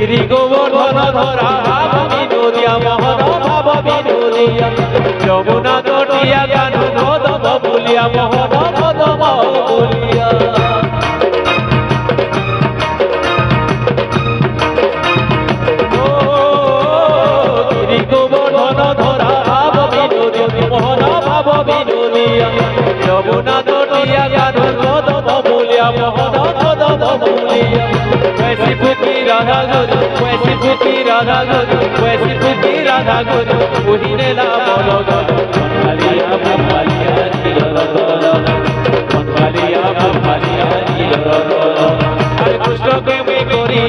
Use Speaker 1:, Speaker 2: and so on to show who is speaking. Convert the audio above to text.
Speaker 1: গিরি গোবর্ধন ধরা বিনোদিয়া মোহন ভাব বিনোদিয়া যমুনা তটিয়া গান কদম বলিয়া মোহন কদম বলিয়া গিরি গোবর্ধন ধরা বিনোদিয়া মোহন ভাব বিনোদিয়া যমুনা তটিয়া গান কদম বলিয়া মোহন কদম বলিয়া वैसी फुकी राधा गुरु वैसी फुकी राधा गुरु वैसी फुकी राधा गुरु वही ने ला बोलो बंगालिया बंगालिया बंगालिया बंगालिया हरे कृष्ण के में गोरी